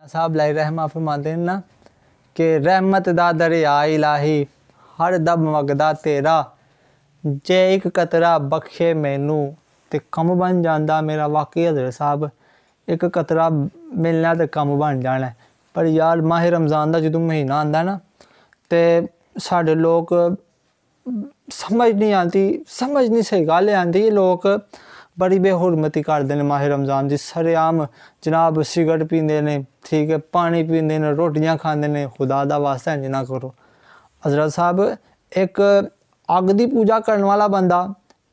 साहब लाई रहमा फरमाते हैं ना कि रहमत दा दरिया इलाही हर दम वगदा तेरा, जे एक कतरा बख्शे मैनू ते कम बन जाता मेरा। वाकई हज़रत साहब एक कतरा मिलना तो कम बन जाना। पर यार माह रमज़ान का जो महीना आंदा ना तो साढ़े लोग समझ नहीं सही गल आती। लोग बड़ी बेहुरमती करते हैं माह रमज़ान की। सरेआम जनाब सिगरट पींदे ने, ठीक है, पानी पींदे ने, रोटियां खांदे ने। खुदा दा वास्ता इंज ना करो। हज़रत साहब एक अग की पूजा करने वाला बंदा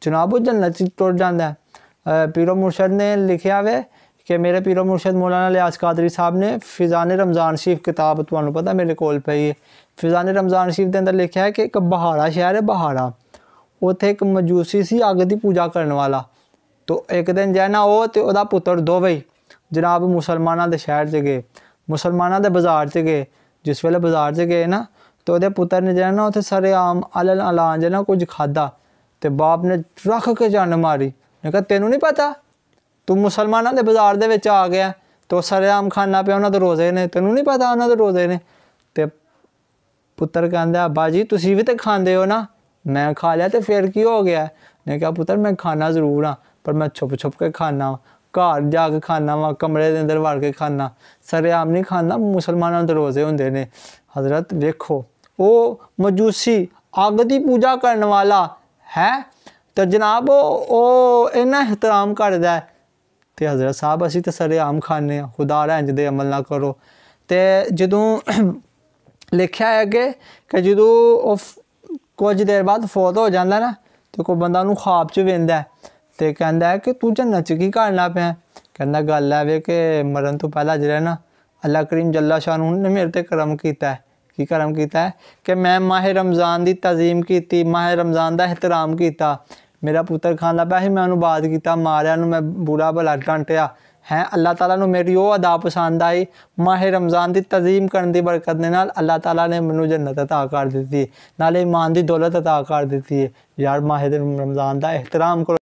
जनाब वो जन्नत टुर जाता है। पीरो मुर्शद ने लिखा वे कि मेरे पीरो मुर्शद मौलाना लियाज कादरी साहब ने फिज़ान रमज़ान शरीफ किताब तुहानू पता मेरे कोल पई है। फिज़ान रमज़ान शरीफ के अंदर लिखा है कि एक बहारा शहर है, बहारा, उत्थे एक मजूसी सी अग की पूजा करने वाला। तो एक दिन जो ना वो तो वह पुत्र दोवें जनाब मुसलमाना के शहर च गए, मुसलमाना के बाजार च गए। जिस वेले बाजार च गए ना तो वह पुत्र ने जो ना उत्थे सरेआम अलल अलान जो ना कुछ खादा तो बाप ने रख के जन मारी। ने कहा तेनू नहीं पता तू मुसलमाना के बाजार दे विच आ गया तो सरेआम खाना पे उन्होंने रोज़े ने, तेनू नहीं पता उन्होंने रोज़े ने। तो पुत्र कहता अब्बा जी तुसी भी तो खाते हो ना, मैं खा लिया तो फिर की हो गया। ने कहा पुत्र मैं खाना जरूर हाँ पर मैं छुप छुप के खाना वा, घर जाके खाना वा, कमरे के अंदर वड़ के खाना, सरेआम नहीं खाना, मुसलमानों के रोज़े होंदे ने। हज़रत देखो वो मजूसी अग की पूजा करने वाला है तो जनाब वो इन्ना एहतराम करता है। तो हज़रत साहब असी तो सरेआम खाने, खुदा इंज दे अमल ना करो। तो जदों लिखा है कि जदों कुछ देर बाद फौत हो जाता ना तो कोई बंदा उन्होंने ख्वाब च वेंदा है तो कहता है कि तू जन्नत च की करना पे। कहता गल है वे कि मरन तो पहला जो ना अल्लाह करीम जल्ला शाह ने मेरे ते करम किया है। की करम किया है कि मैं माह रमज़ान की तज़ीम की, माह रमज़ान का एहतराम किया। मेरा पुत्र खांदा पिया, मैं उन्होंने बात किया, मारिया, मैं बुरा भला डांटिया है। अल्लाह ताला नू मेरी वो अदा पसंद आई। माह रमज़ान की तज़ीम करने की बरकत ने नाल अल्लाह ताला ने मैनू जन्नत अता कर दी, नाले ईमान की दौलत अता कर दी है। यार माह रमज़ान का एहतराम करो।